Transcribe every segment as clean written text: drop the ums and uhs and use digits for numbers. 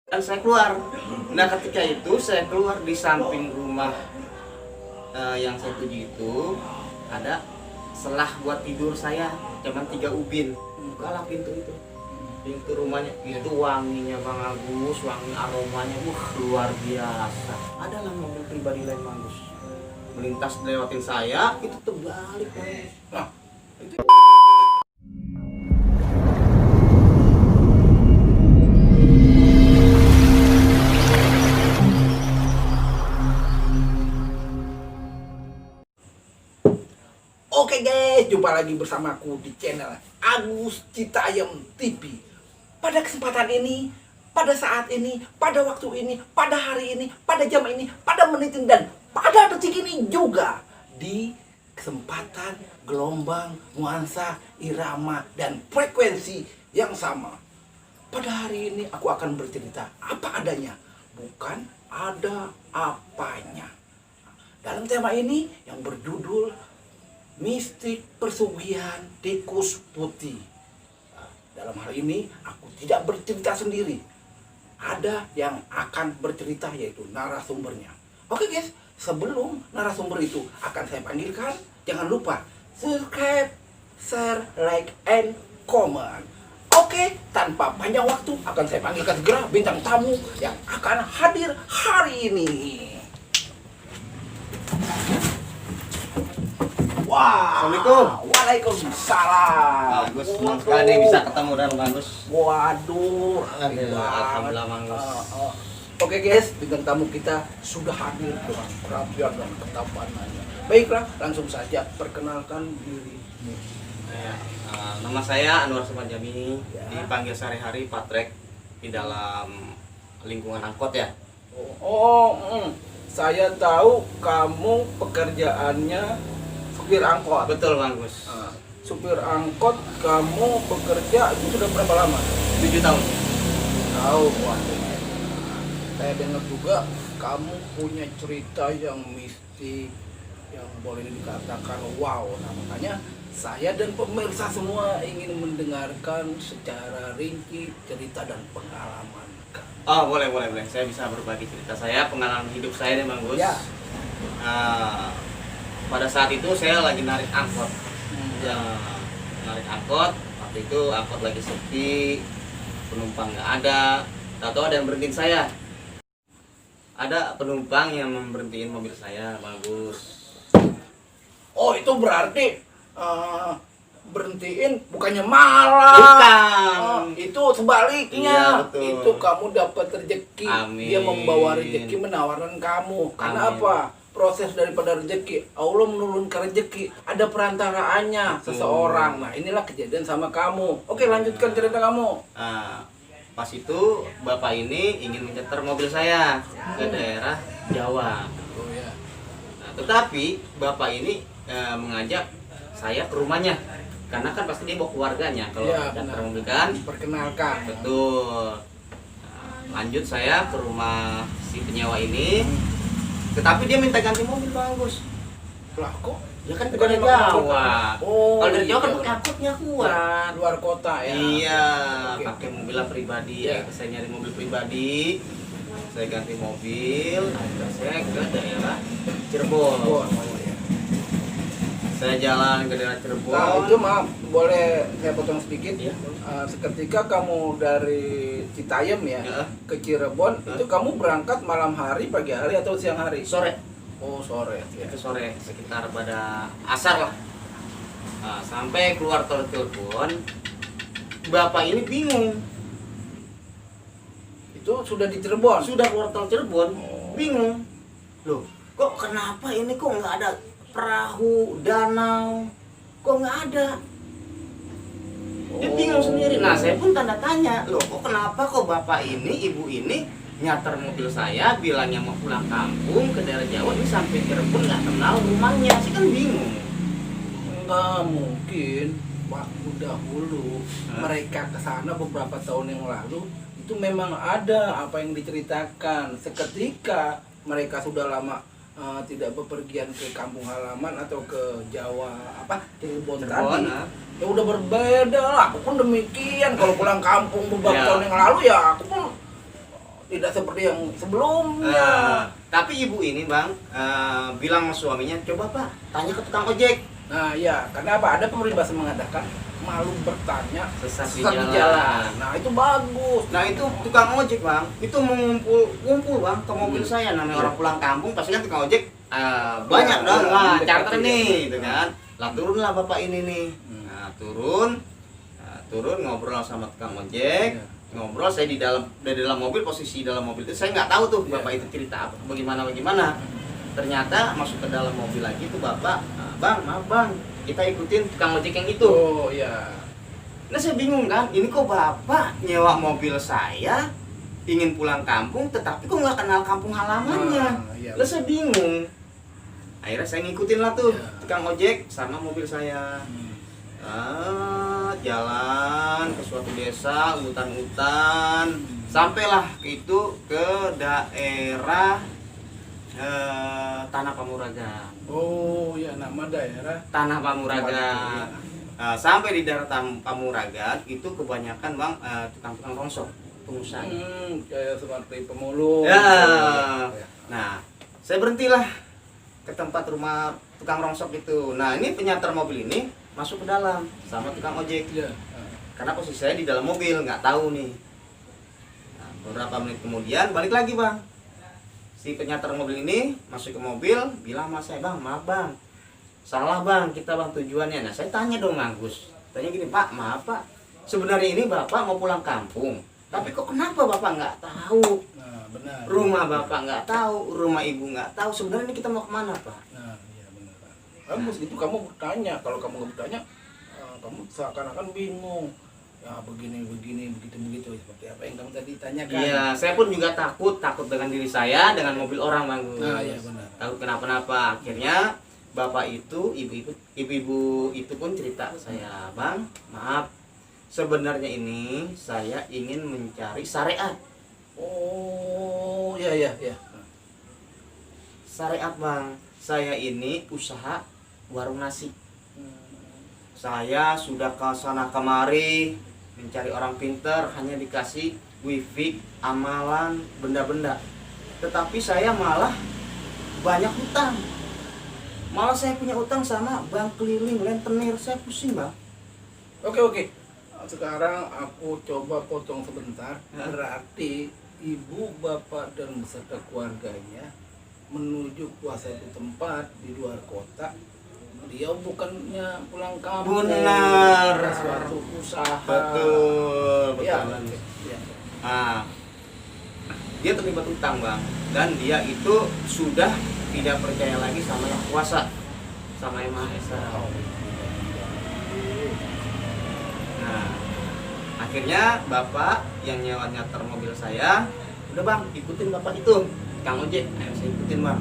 Dan saya keluar. Nah ketika itu saya keluar di samping rumah yang saya tuju itu ada selah buat tidur saya, cuman 3 ubin. Bukalah pintu itu, pintu rumahnya itu wanginya Bang Agus, wangi aromanya luar biasa. Adalah mobil pribadi lain Bang Agus melintas lewatin saya, itu terbalik Bang Agus. Nah, itu Oke guys, jumpa lagi bersamaku di channel Agus Citayam TV. Pada kesempatan ini, pada saat ini, pada waktu ini, pada hari ini, pada jam ini, pada menit ini, dan pada detik ini juga di kesempatan gelombang, nuansa, irama, dan frekuensi yang sama. Pada hari ini aku akan bercerita apa adanya, bukan ada apanya. Dalam tema ini yang berjudul Mistik Pesugihan Tikus Putih. Dalam hal ini aku tidak bercerita sendiri. Ada yang akan bercerita, yaitu narasumbernya. Oke guys, sebelum narasumber itu akan saya panggilkan, jangan lupa subscribe, share, like, and comment. Oke, tanpa panjang waktu akan saya panggilkan segera bintang tamu yang akan hadir hari ini. Wah, Assalamualaikum. Waalaikumsalam. Agus, senang sekali nih bisa ketemu dengan Bang Agus. Waduh, Alhamdulillah Bang Agus. Oke guys, bintang tamu kita sudah hadir dengan kerapian dan ketapanannya. Baiklah, langsung saja perkenalkan diri. Nama saya Anwar Sumanjami, Ya. dipanggil sehari-hari Patrek di dalam lingkungan angkot ya. Saya tahu kamu pekerjaannya supir angkot. Betul Bang Agus. Supir angkot kamu bekerja itu sudah berapa lama? 7 tahun. Tahu, waduh. Saya dengar juga kamu punya cerita yang mistik, yang boleh dikatakan wow. Nah, makanya saya dan pemirsa semua ingin mendengarkan secara rinci cerita dan pengalaman kamu. Oh boleh. Saya bisa berbagi cerita saya, pengalaman hidup saya nih Bang Gus. Ya. Pada saat itu saya lagi narik angkot. Ya, narik angkot. Waktu itu angkot lagi sepi, penumpang nggak ada. Tahu ada yang berhentiin saya. Ada penumpang yang memberhentiin mobil saya, bagus. Oh, itu berarti berhentiin bukannya malah. Bukan. Itu sebaliknya. Iya, betul. Itu kamu dapat rezeki. Amin. Dia membawa rezeki, menawarkan kamu. Karena Amin. apa? Proses daripada rezeki, Allah menurunkan rezeki, ada perantaraannya seseorang. Nah, inilah kejadian sama kamu. Oke, lanjutkan cerita kamu. Pas itu bapak ini ingin menceter mobil saya ke daerah Jawa. Oh ya. Nah, tetapi bapak ini mengajak saya ke rumahnya, karena kan pasti dia bawa keluarganya kalau Iya, menceter benar. mobil kan. Perkenalkan. Betul. Lanjut saya ke rumah si penyewa ini, tetapi dia minta ganti mobil Bang Agus. Lah kok? Ya kan Bukan dari emang Jawa. Oh, Kalau dari Jawa kan iya. pakai angkotnya kuat. Luar kota ya. Iya, Oke. pakai mobil pribadi. Iya. Saya nyari mobil pribadi. Saya ganti mobil. Akhirnya saya ke daerah Cirebon. Oh, iya. Saya jalan ke daerah Cirebon. Nah, itu maaf, boleh saya potong sedikit? Iya. Seketika kamu dari Citayam ya, Iya. ke Cirebon, Iya. itu kamu berangkat malam hari, pagi hari, atau siang hari? Sore. Oh, sore. Ya. Itu sore sekitar pada asar lah. Nah, sampai keluar tol Cirebon, bapak ini bingung. Itu sudah di Cirebon? Sudah keluar tol Cirebon, Oh. bingung. Loh, kok kenapa ini kok nggak ada perahu, danau, kok nggak ada? Dia bingung sendiri. Nah, saya pun tanda tanya, loh kok kenapa kok bapak ini, ibu ini nyater mobil saya, bilangnya mau pulang kampung ke daerah Jawa, ini sampai Cirebon nggak kenal rumahnya, sih kan bingung. Nggak mungkin. Waktu dahulu Hah? mereka ke sana beberapa tahun yang lalu, itu memang ada apa yang diceritakan. Seketika mereka sudah lama tidak bepergian ke kampung halaman atau ke Jawa Cirebon tadi, ya udah berbeda lah. Aku pun demikian, kalau pulang kampung beberapa Ya. tahun yang lalu ya aku pun tidak seperti yang sebelumnya. Tapi ibu ini bang bilang sama suaminya, coba pak tanya ke tukang ojek. Nah ya, karena apa? Ada peribahasa mengatakan malu bertanya Sesat di sesat di jalan. jalan. Nah itu bagus. Nah itu tukang ojek bang, itu mengumpul bang ke mobil saya, namanya orang pulang kampung pasti kan tukang ojek banyak dong, wah charter nih, gitu kan. Lah turunlah bapak ini nih, nah turun ngobrol sama tukang ojek, ngobrol saya di dalam mobil, posisi dalam mobil itu saya nggak tahu tuh bapak itu cerita apa, bagaimana. Ternyata masuk ke dalam mobil lagi tuh bapak, bang maaf bang, kita ikutin tukang ojek yang itu. Oh ya. Nah saya bingung kan, ini kok bapak nyewa mobil saya ingin pulang kampung, tetapi kok nggak kenal kampung halamannya. Iya. Lah saya bingung. Akhirnya saya ngikutin lah tuh Ya. tukang ojek sama mobil saya. Jalan ke suatu desa, hutan-hutan, sampailah ke daerah Tanah Pamuragan. Oh ya, nama daerah. Tanah Pamuragan. Sampai di daerah Pamuragan itu kebanyakan bang tukang-tukang rongsok, pengusaha. Kayak seperti pemulung. Ya. Ya. Nah, saya berhentilah ke tempat rumah tukang rongsok itu. Nah, ini penyantar mobil ini masuk ke dalam sama tukang ojek. Ya. Karena posisi saya di dalam mobil, nggak tahu nih. Nah, beberapa menit kemudian balik lagi bang. Si penyantar mobil ini masuk ke mobil, bilang sama saya, bang maaf bang, salah bang kita bang tujuannya. Nah saya tanya dong Agus, tanya gini, pak maaf pak, sebenarnya ini bapak mau pulang kampung, tapi kok kenapa bapak nggak tahu? Nah, benar. Rumah bapak nggak tahu, rumah ibu nggak tahu, sebenarnya ini kita mau kemana pak? Nah, iya benar. Bagus itu kamu bertanya. Kalau kamu nggak bertanya, kamu seakan-akan bingung. Ya begini, begitu seperti apa yang kamu tadi tanyakan. Iya, saya pun juga takut dengan diri saya, dengan mobil orang bang Gus. Nah, iya benar. Takut kenapa-napa. Akhirnya bapak itu, ibu-ibu itu pun cerita ke saya, bang maaf, sebenarnya ini saya ingin mencari syariat. Oh, ya. Syariat bang, saya ini usaha warung nasi. Saya sudah ke sana kemari mencari orang pinter, hanya dikasih wifi, amalan, benda-benda. Tetapi saya malah banyak hutang. Malah saya punya utang sama bank keliling, rentenir, saya pusing bang. Oke. Sekarang aku coba potong sebentar. Berarti ibu, bapak, dan beserta keluarganya menuju ke suatu tempat di luar kota. Dia bukannya pulang kampung. Benar. Suatu usaha. Betul. Ya. Nah, dia terlibat utang bang, dan dia itu sudah tidak percaya lagi sama yang kuasa, sama yang maha esa. Nah, akhirnya bapak yang nyetar mobil saya, udah bang ikutin bapak itu kang ojek. Ayo saya ikutin bang,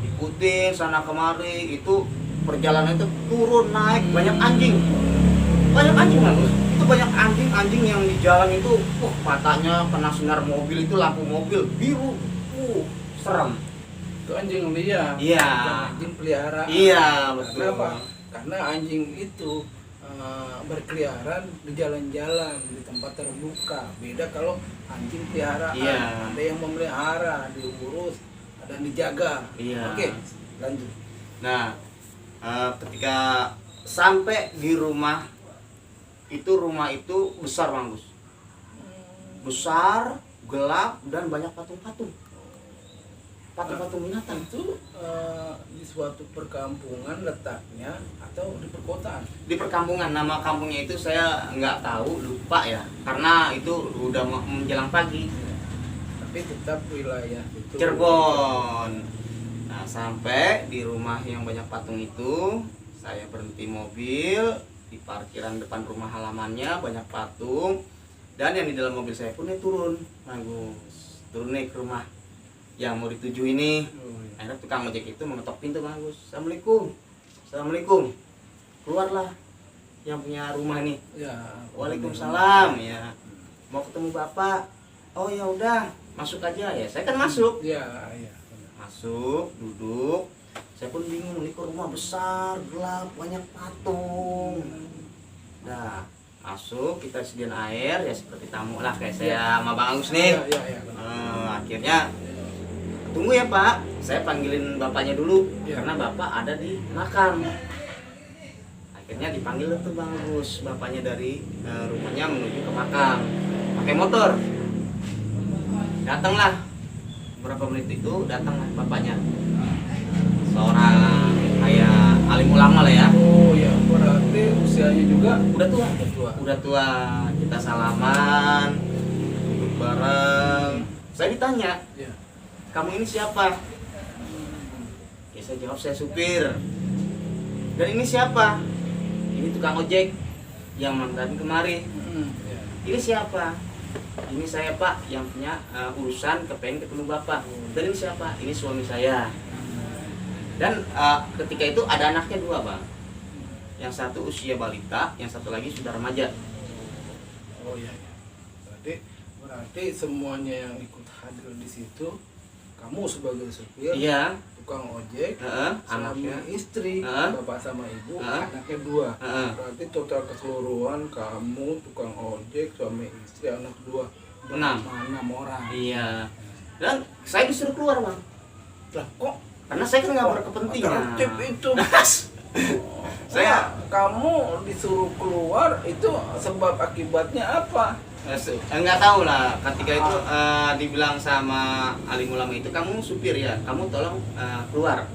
ikutin sana kemari. Itu perjalanan itu turun naik, banyak anjing Bagus. Itu banyak anjing yang di jalan itu, matanya kena sinar mobil, itu lampu mobil biru, serem. Itu anjing liar. Iya. Bukan anjing peliharaan. Iya betul. Kenapa? Karena anjing itu berkeliaran di jalan-jalan di tempat terbuka. Beda kalau anjing peliharaan. Iya. Ada yang memelihara, diurus, dan dijaga. Iya. Oke, lanjut. Nah, ketika sampai di rumah itu besar bang Gus, besar, gelap, dan banyak patung-patung binatang. Itu di suatu perkampungan letaknya atau di perkotaan? Di perkampungan. Nama kampungnya itu saya nggak tahu, lupa ya, karena itu udah menjelang pagi. Tapi tetap wilayah itu Cirebon. Nah, sampai di rumah yang banyak patung itu, saya berhenti mobil di parkiran depan rumah halamannya, banyak patung, dan yang di dalam mobil saya pun turun, bagus, turun nih ke rumah yang mau dituju ini. Akhirnya tukang ojek itu mengetok pintu, bagus, assalamualaikum, keluarlah yang punya rumah nih. Ya. Waalaikumsalam, ya, mau ketemu bapak. Oh ya udah, masuk aja ya. Saya kan masuk. Ya. Masuk, duduk. Saya pun bingung, ini kok rumah besar, gelap, banyak patung. Nah, Masuk, kita sediain air ya seperti tamu lah kayak saya sama Bang Agus nih. Iya. Akhirnya tunggu ya Pak, saya panggilin bapaknya dulu Iya. karena bapak ada di makam. Akhirnya dipanggil tuh Bang Agus, bapaknya dari rumahnya menuju ke makam pakai motor. Datanglah beberapa menit itu, datanglah bapaknya, seorang kayak alim ulama lah ya. Oh ya, berarti usianya juga Udah tua, udah tua. kita salaman, duduk bareng. Saya ditanya, Iya. kamu ini siapa? Ya saya jawab, saya supir. Dan ini siapa? Ini tukang ojek yang mantan kemari. Iya. Ini siapa? Ini saya Pak, yang punya urusan kepengen ketemu Bapak. Dan ini siapa? Ini suami saya. Dan ketika itu ada anaknya 2 Bang. Yang satu usia balita, yang satu lagi sudah remaja. Oh iya. Berarti semuanya yang ikut hadir di situ, kamu sebagai supir, Iya. tukang ojek, suami Anaknya. istri, Heeh. bapak sama ibu, Heeh. anaknya 2. Heeh. Berarti total keseluruhan kamu, tukang ojek, suami istri, anak 2. 6. 6 orang. Iya. Dan saya disuruh keluar Bang. Lah kok Karena saya kan nggak berkepentingan. tertib itu? Saya kamu disuruh keluar itu sebab akibatnya apa? nggak tahu lah. Ketika itu dibilang sama alim ulama itu, kamu supir ya, kamu tolong keluar.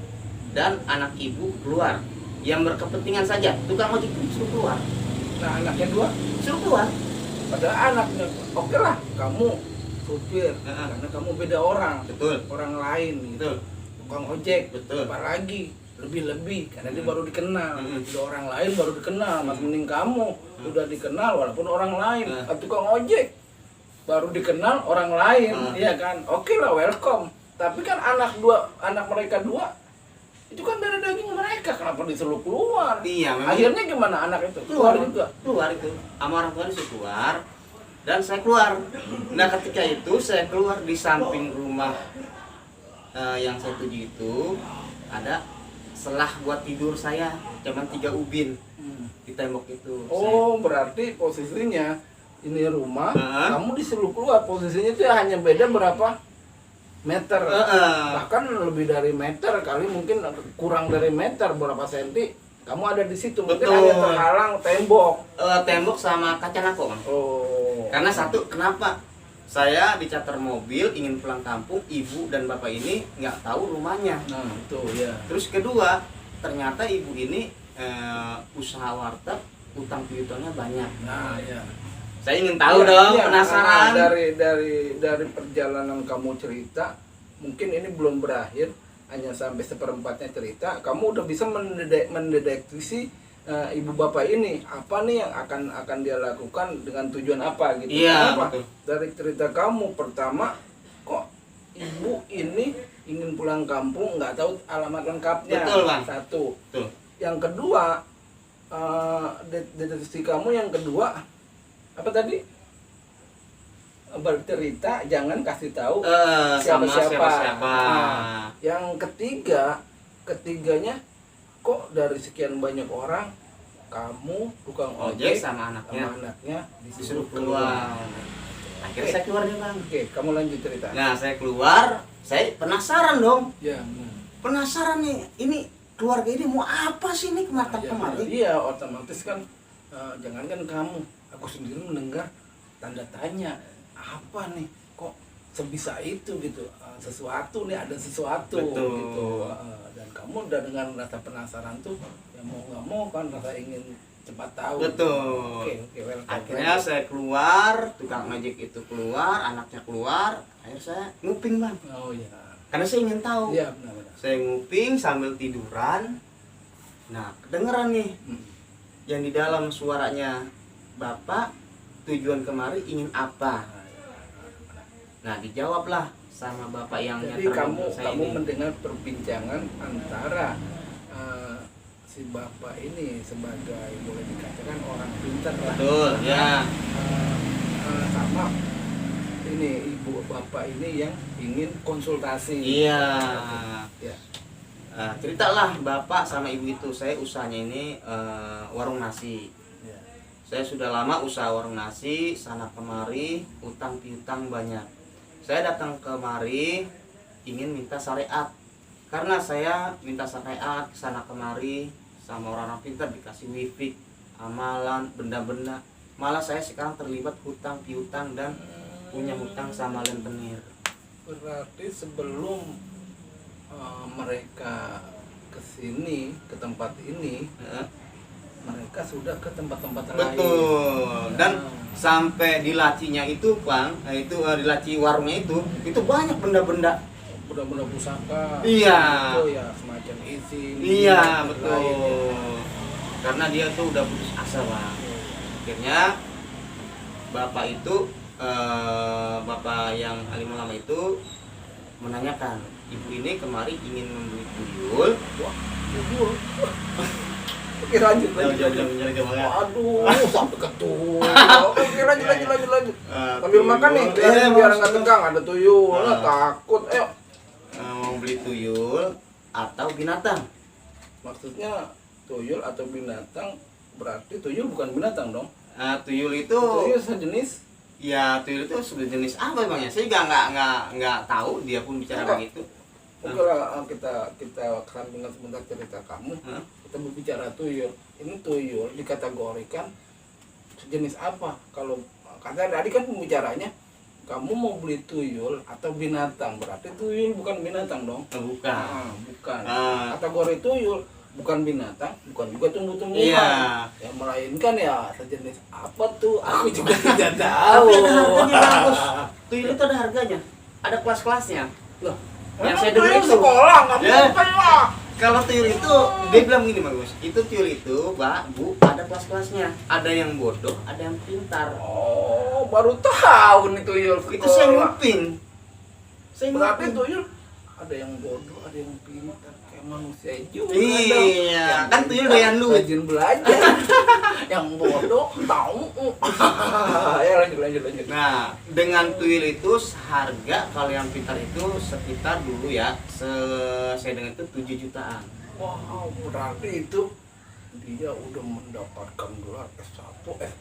Dan anak ibu keluar. Yang berkepentingan saja. Tukang ojek itu suruh keluar. Nah anaknya 2, Suruh keluar. padahal anaknya oke lah kamu supir Heeh. karena kamu beda orang, Betul. orang lain gitu. Betul. Tukang ojek, Betul. apalagi lebih-lebih karena dia baru dikenal. Mm-mm. Udah orang lain baru dikenal, mas mending kamu udah dikenal walaupun orang lain. Tukang ojek baru dikenal orang lain, iya kan? Oke lah, welcome. Tapi kan anak mereka 2 itu kan darah daging mereka, kenapa disuruh keluar? Iya, memang. Akhirnya gimana anak itu? Keluar juga. Keluar itu. Sama orang tua disuruh keluar. Dan saya keluar. Nah ketika itu saya keluar, di samping rumah yang saya tuju itu ada selah buat tidur saya, cuman 3 ubin di tembok itu. Oh, berarti posisinya ini rumah, Heeh. kamu disuruh keluar. Posisinya itu hanya beda berapa meter? Bahkan lebih dari meter kali, mungkin kurang dari meter, berapa senti. Kamu ada di situ, mungkin Betul. hanya terhalang tembok. Tembok sama kaca nako, Bang. Oh. Karena satu, kenapa? Saya di charter mobil ingin pulang kampung, ibu dan bapak ini nggak tahu rumahnya. Nah, itu ya. Terus kedua, ternyata ibu ini usaha warteg, utang piutangnya banyak. Nah, ya. Saya ingin tahu Iya, dong, iya. penasaran. Dari perjalanan kamu cerita, mungkin ini belum berakhir, hanya sampai seperempatnya cerita, kamu udah bisa mendeteksi ibu bapak ini apa nih yang akan dia lakukan dengan tujuan apa gitu. Iya, Kenapa? betul. Dari cerita kamu pertama, kok ibu ini ingin pulang kampung nggak tahu alamat lengkapnya. Betul, Bang. Satu. Betul. Yang kedua, deteksi kamu yang kedua apa tadi? Bercerita jangan kasih tahu Sama siapa-siapa. siapa-siapa. Nah, yang ketiganya kok dari sekian banyak orang kamu tukang Ojek ojek sama anaknya anaknya disuruh keluar. Akhirnya saya keluar deh, Bang. Oke, kamu lanjut cerita. Nah, saya keluar, saya penasaran dong. Ya. Penasaran nih, ini keluarga ini mau apa sih nih kemari? Iya, otomatis kan jangankan kamu, aku sendiri mendengar tanda tanya, apa nih kok sebisa itu gitu, sesuatu nih, ada sesuatu. Betul. Gitu. Dan kamu udah dengan rasa penasaran tuh, ya mau nggak mau kan rasa ingin cepat tahu. Betul. Oke, welcome. Akhirnya saya keluar, tukang ojek itu keluar, anaknya keluar, akhirnya saya nguping, Bang. Oh iya. Karena saya ingin tahu. Iya, benar-benar. Saya nguping sambil tiduran. Nah, kedengeran nih yang di dalam suaranya, Bapak tujuan kemari ingin apa? Nah, dijawablah sama bapak yang Jadi nyantar kamu mobil saya kamu ini. mendengar perbincangan antara si bapak ini sebagai boleh dikatakan orang pintar lah. Betul, ya. Sama ini ibu bapak ini yang ingin konsultasi. Iya. Ya. Ceritalah bapak sama ibu itu, saya usahanya ini warung nasi. Ya. Saya sudah lama usaha warung nasi, sana kemari, utang piutang banyak. Saya datang kemari ingin minta syariat. Karena saya minta syariat sana kemari sama orang-orang pintar, dikasih wifi, amalan, benda-benda. Malah saya sekarang terlibat hutang piutang dan punya hutang sama rentenir. Berarti sebelum mereka ke sini, ke tempat ini, mereka sudah ke tempat-tempat lain. Betul. Dan sampai di lacinya itu, Bang, itu di laci warungnya itu banyak benda-benda. Benda-benda pusaka. Iya. Itu ya semacam izin. Iya, dan betul. lainnya. Karena dia tuh udah putus asa, Bang. Akhirnya bapak itu bapak yang alim ulama itu menanyakan, ibu ini kemari ingin membeli tuyul. Wah, tuyul. Oke, lanjut. Aduh, sampai ke tuyul. Oke, lanjut. Sambil makan nih, biar nggak tegang. Ada tuyul, takut. Ayo. Mau beli tuyul atau binatang? Maksudnya tuyul atau binatang, berarti tuyul bukan binatang dong? Tuyul itu Tuyul sejenis. ya, tuyul itu sejenis apa emangnya? Saya juga nggak tahu, dia pun bicara Enggak. begitu. Oke lah, kita kandungan sebentar cerita kamu. Kita berbicara tuyul. Ini tuyul dikategorikan sejenis apa? Kalau kata tadi kan pembicaranya, kamu mau beli tuyul atau binatang, berarti tuyul bukan binatang dong? Bukan. Bukan. Ah. Kategori tuyul bukan binatang, bukan juga tumbuh-tumbuhan. Iya. Ya melainkan ya sejenis apa tuh? Aku juga tidak tahu. Tapi ada harganya, bagus. Tuyul itu ada harganya, ada kelas-kelasnya. Loh, Yang emang saya dengar tuyul itu. sekolah nggak Ya. bukan lah. Kalau tuyul itu, dia bilang gini, Bagus. Itu tuyul itu, Pak, Bu, ada kelas-kelasnya. Ada yang bodoh, ada yang pintar. Oh, baru tahu nih tuyul sekolah. Itu saya nguping. Saya Berarti nguping. tuyul ada yang bodoh, ada yang pintar, kayak manusia juga. Iya, Yang kan tuyul pintar, doyan duit. rajin belajar. Yang bodoh tahu. Ya lanjut. Nah, dengan tuyul itu harga kalau yang pintar itu sekitar dulu ya, saya dengar itu 7 jutaan. Wow, berarti itu dia udah mendapatkan gelar S1, es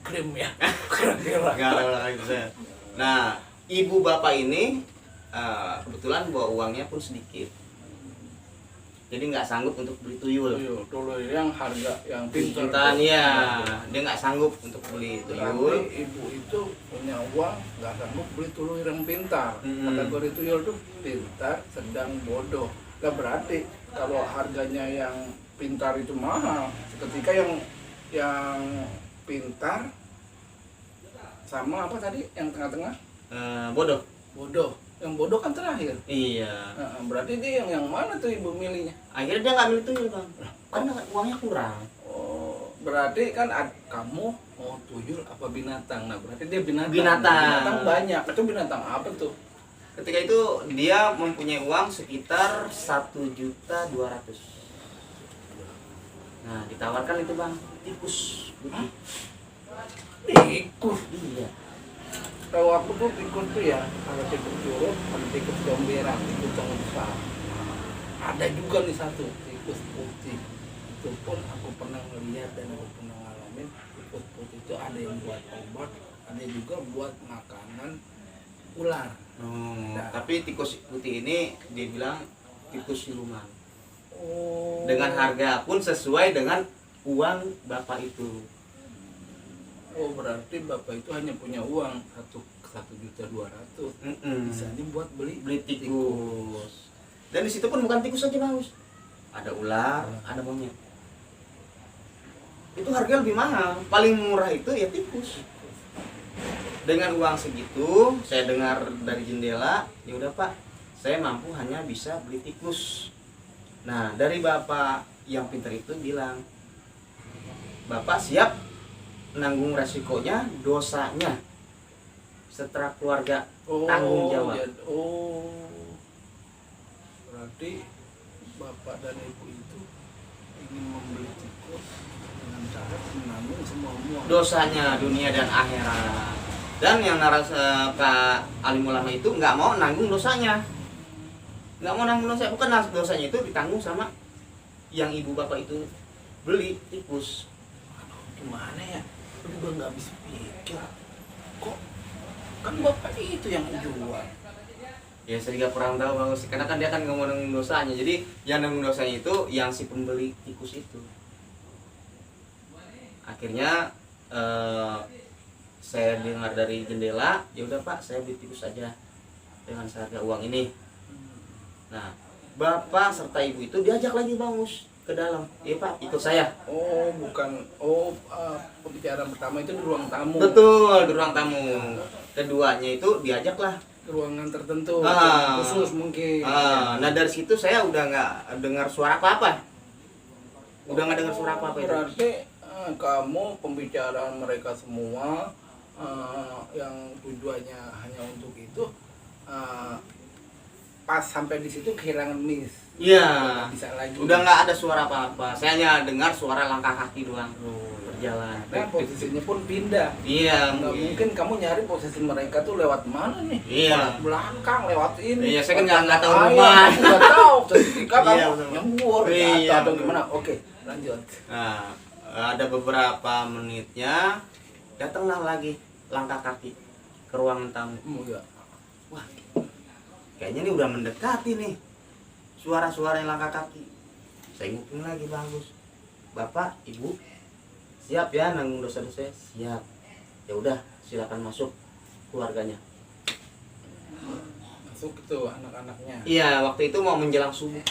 krim ya. Kira-kira. Nah, ibu bapak ini kebetulan bawa uangnya pun sedikit. Jadi nggak sanggup untuk beli tuyul. Tuyul yang harga yang 7 pintar. jutaan ya, dia nggak sanggup untuk beli tuyul. Berarti ibu itu punya uang, nggak sanggup beli tuyul yang pintar. Kategori tuyul itu pintar, sedang, bodoh. Nah berarti kalau harganya yang pintar itu mahal, ketika yang pintar sama apa tadi yang tengah-tengah? Bodoh. Bodoh. Yang bodoh kan terakhir. Iya. Nah, berarti dia yang mana tuh ibu milihnya? Akhirnya dia nggak milih tuyul, Bang. Karena uangnya kurang. Oh, berarti kan kamu mau tuyul apa binatang? Nah, berarti dia binatang. Binatang. Binatang banyak. Itu binatang apa tuh? Ketika itu dia mempunyai uang sekitar 1.200.000. Nah, ditawarkan itu, Bang, tikus putih. Tikus. Iya. Tahu aku tuh tikus tuh ya, ada tikus curut, ada tikus gomberang, tikus yang besar. Ada juga nih satu tikus putih. Itu pun aku pernah melihat dan aku pernah ngalamin. Tikus putih itu ada yang buat obat, ada juga buat makanan ular. Tapi tikus putih ini dia bilang tikus siluman. Oh. Dengan harga pun sesuai dengan uang bapak itu. Oh, berarti bapak itu hanya punya uang 1.200.000. Bisa dibuat beli tikus. Dan di situ pun bukan tikus saja, Bagus. Ada ular, ada monyet. Itu harga lebih mahal. Paling murah itu ya tikus. Dengan uang segitu, saya dengar dari jendela, ya udah Pak, saya mampu hanya bisa beli tikus. Nah, dari bapak yang pintar itu bilang, Bapak siap nanggung resikonya, dosanya setelah keluarga tanggung jawab. Berarti bapak dan ibu itu ingin membeli tikus dengan cara menanggung semua dosanya dunia dan akhirat. Dan yang naras Pak alim ulama itu nggak mau nanggung dosanya, nggak mau nanggung dosa, bukan dosanya itu ditanggung sama yang ibu bapak itu beli tikus. Gimana ya? juga nggak habis pikir. Kok kan bapak itu yang jual. Ya saya juga kurang tahu Bang Gus, karena kan dia kan nggak mau nanggung dosanya. Jadi yang nanggung dosanya itu yang si pembeli tikus itu. Akhirnya saya dengar dari jendela, ya udah Pak, saya beli tikus aja dengan seharga uang ini. Nah, bapak serta ibu itu diajak lagi Bang Gus ke dalam. Iya Pak, ikut saya. Oh, bukan. Oh, pembicaraan pertama itu di ruang tamu. Betul, di ruang tamu. Keduanya itu diajaklah Ke ruangan tertentu, Ah. khusus mungkin. Nah dari situ saya udah nggak dengar suara apa-apa. Udah nggak dengar suara apa-apa itu. Berarti kamu pembicaraan mereka semua yang tujuannya hanya untuk itu, pas sampai di situ kehilangan miss. Iya. Nggak bisa lagi. Udah nggak ada suara apa-apa. Saya hanya dengar suara langkah kaki doang berjalan. Nah, posisinya pun pindah. Iya. Nggak mungkin kamu nyari posisi mereka tuh lewat mana nih? Iya. Lewat belakang, lewat ini. Iya, saya kan nggak tahu Ayam, rumah. nggak tahu. Ketika Iya, kamu betul. nyembur Iya, atau betul. gimana? Oke, lanjut. Nah, ada beberapa menitnya datanglah lagi langkah kaki ke ruangan tamu. Iya. Wah, kayaknya ini udah mendekati nih suara-suara yang langkah kaki. Saya nguping lagi bagus. Bapak, ibu, siap ya nanggung dosa-dosa? Siap. Ya udah, silakan masuk keluarganya. Masuk itu anak-anaknya. Iya, waktu itu mau menjelang subuh.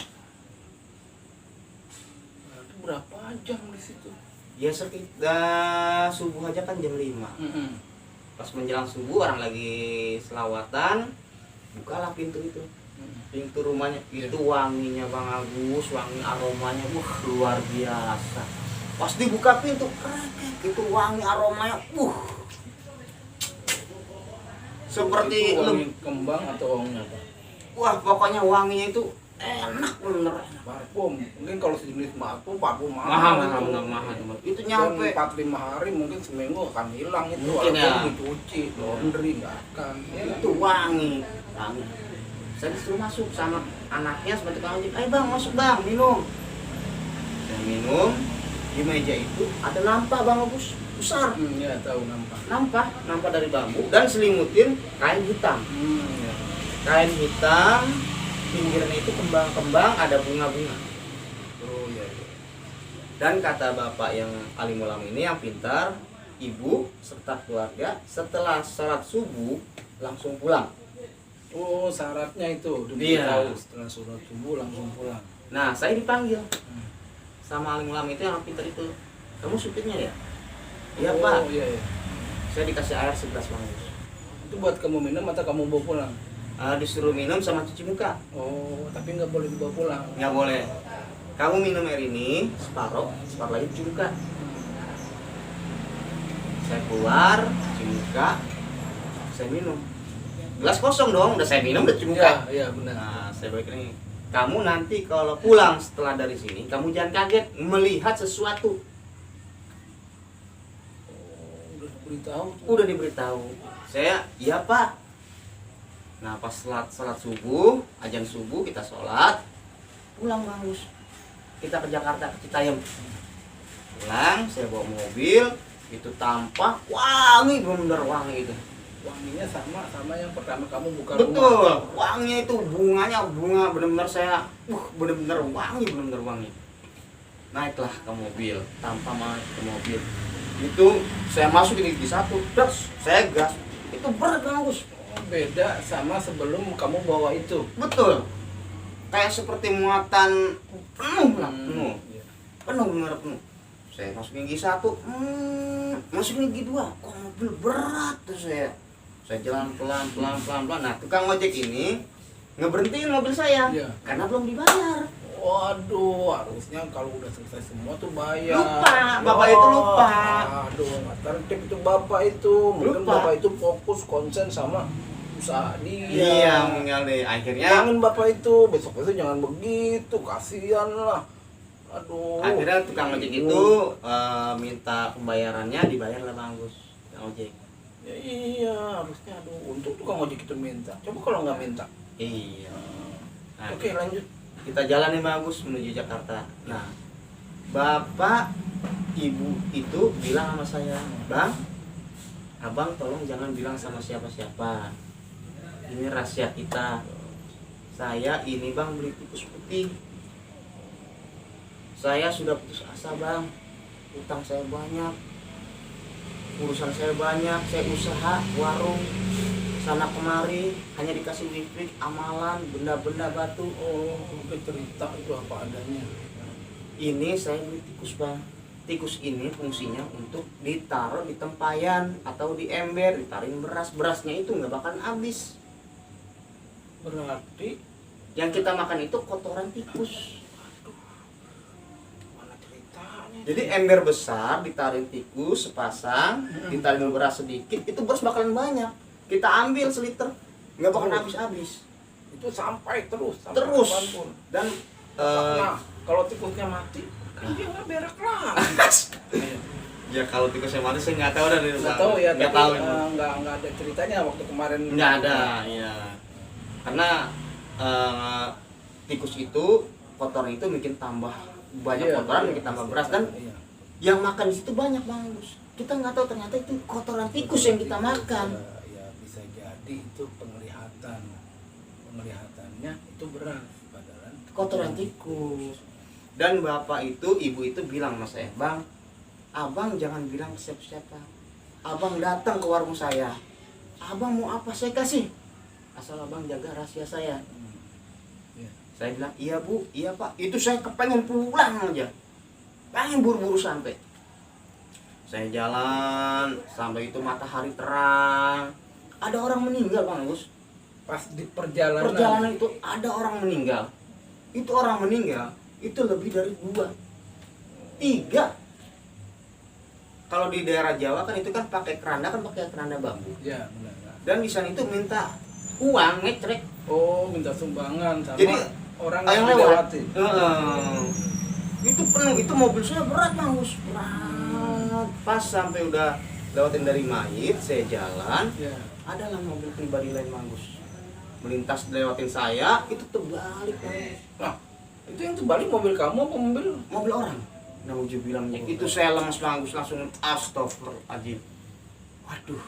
Berarti berapa jam di situ? Ya sekitar subuh aja kan jam 5. Pas menjelang subuh orang lagi selawatan, bukalah pintu itu. Pintu rumahnya itu wanginya Bang Agus, wangi aromanya luar biasa. Pas dibuka pintu, itu wangi aromanya seperti Itu wangi kembang atau wangi apa? wah pokoknya wanginya itu enak bener. Parfum. Mungkin kalau sejenis parfum Mahal itu. mahal. Itu Dan nyampe 4-5 hari mungkin seminggu akan hilang itu. Mungkin Walaupun ya. dicuci, laundry nggak akan. itu wangi. Saya disuruh masuk sama anaknya seperti tukang ojek. Ayo Bang, masuk Bang, minum. Saya minum. Di meja itu ada nampak Bang Agus besar. Ya tahu nampak. Nampak dari bambu dan selimutin kain hitam. Ya. Kain hitam, pinggirnya itu kembang-kembang, ada bunga-bunga. Oh iya. Iya. Dan kata bapak yang alim ulama ini yang pintar, ibu serta keluarga setelah sholat subuh langsung pulang. Oh, syaratnya itu Iya. diberitahu setelah sholat subuh langsung pulang. Nah, saya dipanggil sama alim ulama itu yang pintar itu. Kamu supirnya ya? Iya Oh, Pak. Iya, iya. Saya dikasih air segelas Bang. Itu buat kamu minum atau kamu bawa pulang? Disuruh minum sama cuci muka. Oh, tapi nggak boleh dibawa pulang. Nggak boleh. Kamu minum air ini separuh lagi cuci muka. Saya keluar, cuci muka, saya minum. Gelas kosong dong, udah saya minum, udah cuci muka. Iya, benar. Nah, saya balik lagi. Kamu nanti kalau pulang setelah dari sini, kamu jangan kaget melihat sesuatu. Udah diberitahu tuh. Udah diberitahu. Saya, iya Pak. Nah, pas salat subuh, ajan subuh kita sholat, pulang Bagus. Kita ke Jakarta, ke Citayam. Pulang, saya bawa mobil, itu tampak wangi, bener wangi itu. Wanginya sama yang pertama kamu buka Betul, rumah. wanginya itu bunga bener-bener saya, bener-bener wangi. Naiklah ke mobil, tanpa naik ke mobil. Itu saya masuk di satu, terus saya gas. Itu berat Bagus. Oh, beda sama sebelum kamu bawa itu. Betul. Kayak seperti muatan penuh lah, penuh. Iya. Penuh bener penuh. Saya masukin gigi 1, masukin gigi 2. Kok mobil berat tuh saya. Saya jalan pelan. Nah, tukang ojek ini ngeberhentiin mobil saya Iya. karena belum dibayar. Waduh, harusnya kalau udah selesai semua tuh bayar. Lupa, bapak itu lupa. Aduh, nggak tertib itu bapak itu. Mungkin Lupa. bapak itu fokus konsen sama usaha dia. Iya, meninggal deh. Akhirnya Jangan bapak itu, besok-besok jangan begitu, kasihan lah. Aduh. akhirnya tukang ojek itu minta pembayarannya, dibayar lah Bang Agus. Tukang ojek. Ya, iya, harusnya aduh, untuk tukang ojek itu minta. Coba kalau nggak minta. Iya. Nah, Oke, lanjut. kita jalan nih Bang Agus menuju Jakarta. Nah, bapak ibu itu bilang sama saya, bang, abang tolong jangan bilang sama siapa-siapa, ini rahasia kita. Saya ini bang beli tikus putih, saya sudah putus asa bang, utang saya banyak, urusan saya banyak, saya usaha warung sana kemari hanya dikasih listrik, amalan, benda-benda batu. Oh, oke, cerita itu apa adanya. Ini saya beli tikus bang. Tikus ini fungsinya untuk ditaruh di tempayan atau di ember, ditaruhin beras. Berasnya itu nggak bakal habis. Berarti Yang kita makan itu kotoran tikus. mana ceritanya? Jadi ember besar ditaruhin tikus sepasang, ditaruhin beras sedikit, itu beras bakalan banyak. Kita ambil seliter, nggak bakal habis-habis. Itu sampai terus Terus. kapanpun. Dan Nah, kalau tikusnya mati, kan dia nggak berak lagi. ya kalau tikusnya mati saya nggak tahu dan Nggak tahu ya, nggak tapi tahu. nggak ada ceritanya waktu kemarin. Nggak ada, ya. Karena tikus itu kotoran itu bikin tambah banyak Iya, kotoran, iya, bikin tambah pasti. beras, dan Iya. yang makan di situ banyak bagus. Kita nggak tahu ternyata itu kotoran tikus yang kita makan. Ya, bisa jadi itu penglihatannya itu beras padahal Kotoran tikus. Dan bapak itu, ibu itu bilang sama saya, bang, abang jangan bilang ke siapa-siapa. Abang datang ke warung saya, abang mau apa saya kasih, asal abang jaga rahasia saya. Iya. Saya bilang, iya bu, iya pak, itu saya kepengen pulang aja, pengen buru-buru sampai. Saya jalan sampai itu matahari terang, ada orang meninggal bang Gus. Pas di perjalanan, Perjalanan itu ada orang meninggal. Itu orang meninggal itu lebih dari 2, 3. Kalau di daerah Jawa kan itu kan pakai keranda bambu. ya benar. Dan di sana itu minta uang ngecrek. Oh, minta sumbangan sama Jadi, orang yang yang lewat. dilewati. Itu penuh, itu mobil saya berat bang Gus, berat. Pas sampai udah lewatin dari mayit, saya jalan, Ya. adalah mobil pribadi lain bang Gus, melintas lewatin saya, itu terbalik bang Gus. Nah, itu yang terbalik mobil kamu apa Mobil orang. Nauzubillah, itu saya lemes bang Gus, langsung astagfirullahaladzim. Waduh,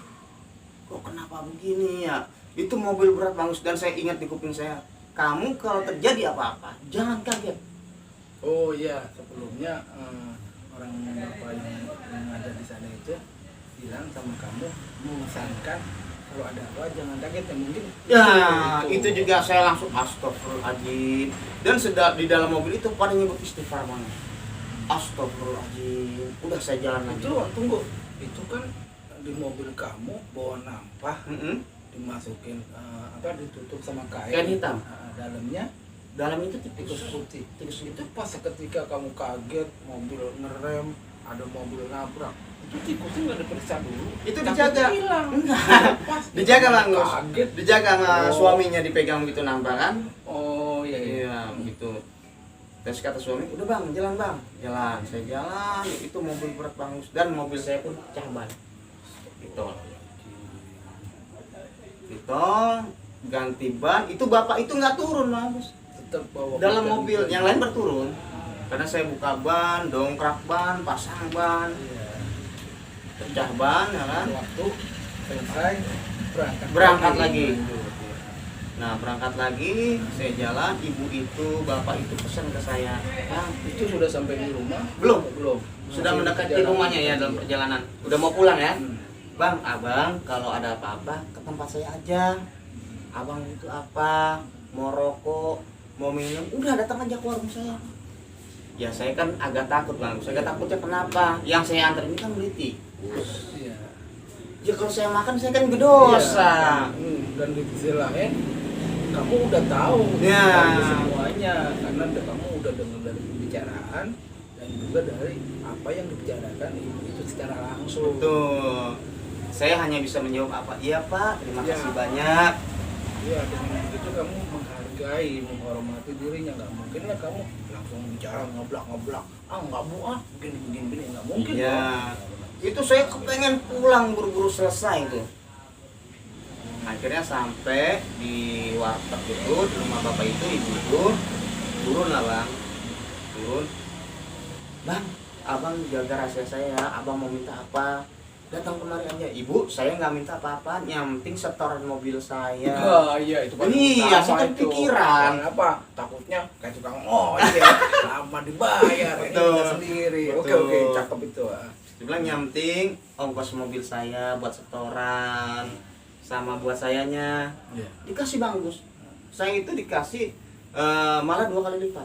kok kenapa begini ya? Itu mobil berat bang Gus, dan saya ingat di kuping saya, kamu kalau terjadi apa-apa jangan kaget. Oh iya, sebelumnya orang bapak yang ada di sana itu bilang sama kamu mengesankan kalau ada apa jangan kaget, yang mungkin Ya, itu juga saya langsung astagfirullahaladzim. Dan sedang di dalam mobil itu pada nyebut istighfar bang. Astagfirullahaladzim. Udah saya jalan lagi. itu tunggu, itu kan di mobil kamu bawa nampah, dimasukin ditutup sama kain, Kain hitam. Dalamnya Dalam itu tikus putih. tikus Itu pas ketika kamu kaget mobil ngerem, ada mobil nabrak, itu tikusnya nggak diperiksa dulu, itu takutnya dijaga. hilang. Enggak. Pas Dijaga bang Gus. kaget. Dijaga sama Oh. suaminya, dipegang gitu nambah kan. Oh iya iya. Iya, gitu. Terus kata suami, udah bang, jalan bang. Jalan, saya jalan, itu mobil berat bang Gus. Dan mobil saya pun pecah ban. Gitu. Gitu, ganti ban, itu bapak itu nggak turun bang Gus. Tetap bawa Dalam mobil. mobil, yang lain berturun. Karena saya buka ban, dongkrak ban, pasang ban, Iya. pecah ban, ya kan. Waktu selesai Berangkat lagi. Nah berangkat lagi, saya jalan, ibu itu, bapak itu pesan ke saya, bang, Itu sudah sampai di rumah? Belum. Belum. sudah Masih mendekati perjalanan. rumahnya ya dalam perjalanan, udah mau pulang ya. Hmm. Bang, abang kalau ada apa-apa ke tempat saya aja. Abang itu apa, mau rokok, mau minum, udah datang aja ke warung saya. Ya saya kan agak takut bang, saya agak takutnya kenapa? Yang saya antar ini kan beli tikus. Iya. Ya kalau saya makan saya kan berdosa. Iya. Dan di sisi lain kamu udah tahu Ya. dari semuanya karena kamu udah dengar dari pembicaraan dan juga dari apa yang dibicarakan itu secara langsung. Betul. Saya hanya bisa menjawab apa? Iya pak, terima Ya. kasih banyak. Iya, dengan begitu kamu menghargai, menghormati dirinya. Nggak mungkin lah kamu langsung bicara ngeblak, nggak bu begini nggak mungkin. Iya. dong. Itu saya kepengen pulang buru-buru selesai itu. Akhirnya sampai di warteg itu, di rumah bapak itu, ibu itu turun lah bang, turun. Bang, abang jaga rahasia saya, abang mau minta apa datang kemari aja. Ibu, saya nggak minta apa-apa, yang penting setoran mobil saya. Iya itu Iya, utama saya kan itu. pikiran. Apa? Takutnya kayak tukang ya, lama dibayar, ini Betul. kita sendiri. Oke Betul. oke, cakep itu. Dia bilang yang penting ongkos mobil saya buat setoran sama buat sayanya Iya. dikasih Bang Gus. Saya itu dikasih malah 2 kali lipat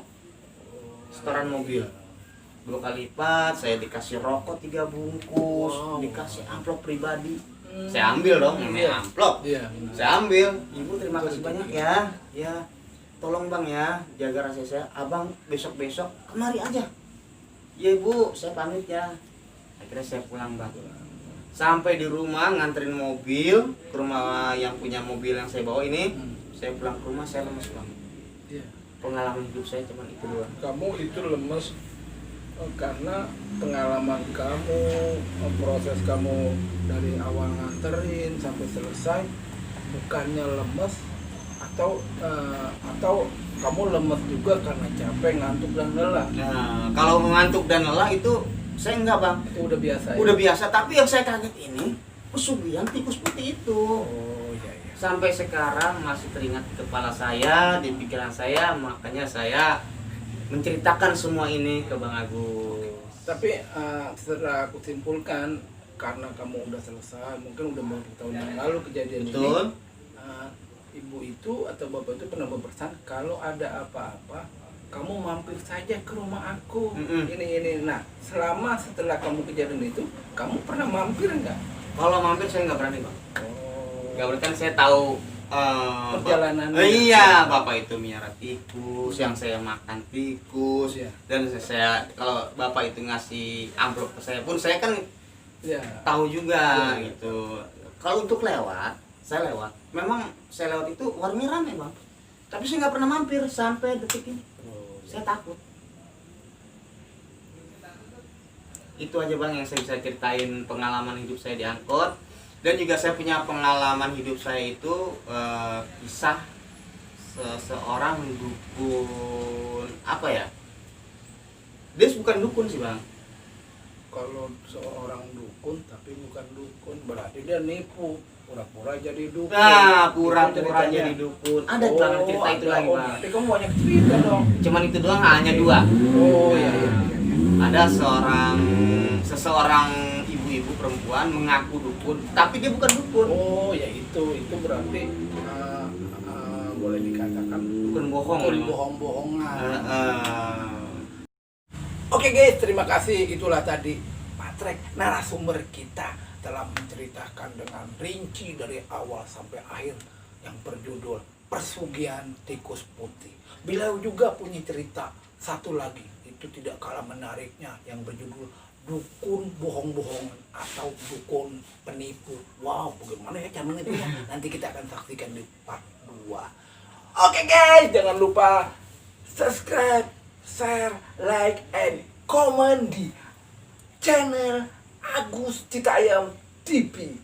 setoran mobil. 2 kali lipat, saya dikasih rokok 3 bungkus, Wow. dikasih amplop pribadi. Saya ambil dong, namanya amplop. Iya. Saya ambil. Ibu terima kasih banyak ya. Ya. Tolong Bang ya, jaga rahasia saya. Abang besok-besok kemari aja. Ya Ibu, saya pamit ya. Akhirnya saya pulang Bang. Sampai di rumah nganterin mobil ke rumah yang punya mobil yang saya bawa ini. Saya pulang ke rumah saya lemes Bang. Iya. Pengalaman hidup saya cuma itu doang. Kamu itu lemes karena pengalaman kamu, proses kamu dari awal nganterin sampai selesai, bukannya lemes atau kamu lemes juga karena capek, ngantuk dan lelah. Nah, kalau mengantuk dan lelah itu saya enggak Bang. Itu udah biasa ya? Udah biasa, tapi yang saya kaget ini pesugihan tikus putih itu. Oh iya iya. Sampai sekarang masih teringat di kepala saya, di pikiran saya, makanya saya menceritakan semua ini ke Bang Agus. Tapi setelah aku simpulkan, karena kamu udah selesai, mungkin udah beberapa tahun yang lalu kejadian Betul. ini, ibu itu atau bapak itu pernah berpesan kalau ada apa-apa, kamu mampir saja ke rumah aku. Mm-mm. Ini. Nah, setelah kamu kejadian itu, kamu pernah mampir nggak? Kalau mampir saya nggak berani Bang. Oh. Nggak berani kan saya tahu Perjalanan. iya, bapak itu miara tikus, yang saya makan tikus, Iya. dan saya kalau bapak itu ngasih amplop ke saya pun saya kan Ya. tahu juga Iya. gitu. Kalau untuk lewat, saya lewat. Memang saya lewat itu warungnya ramai Bang. Tapi saya nggak pernah mampir sampai detik ini. Oh, Saya takut. Itu aja Bang yang saya bisa ceritain pengalaman hidup saya di angkot. Dan juga saya punya pengalaman hidup saya itu kisah seseorang dukun apa ya? Dia bukan dukun sih Bang. Kalau seorang dukun tapi bukan dukun, berarti dia nipu, pura-pura jadi dukun. Nah, Itu pura-pura ceritanya. jadi dukun. Ada banget cerita itu ada. lagi Oh, Bang. berarti kamu banyak cerita dong. Cuman itu doang, hanya 2. Oh iya. Ada seseorang ibu-ibu perempuan mengaku dukun, tapi dia bukan dukun. Oh ya itu berarti boleh dikatakan Dukun bohong. dukun memang. bohong-bohongan. Heeh. Oke guys, terima kasih. Itulah tadi Patrick, narasumber kita telah menceritakan dengan rinci dari awal sampai akhir yang berjudul Pesugihan Tikus Putih. Beliau juga punya cerita satu lagi, itu tidak kalah menariknya, yang berjudul Dukun Bohong-Bohongan atau Dukun Penipu. Wow, bagaimana ya caranya itu ya? Nanti kita akan saksikan di part 2. Oke guys, jangan lupa subscribe, share, like, and comment di channel Agus Citayam TV.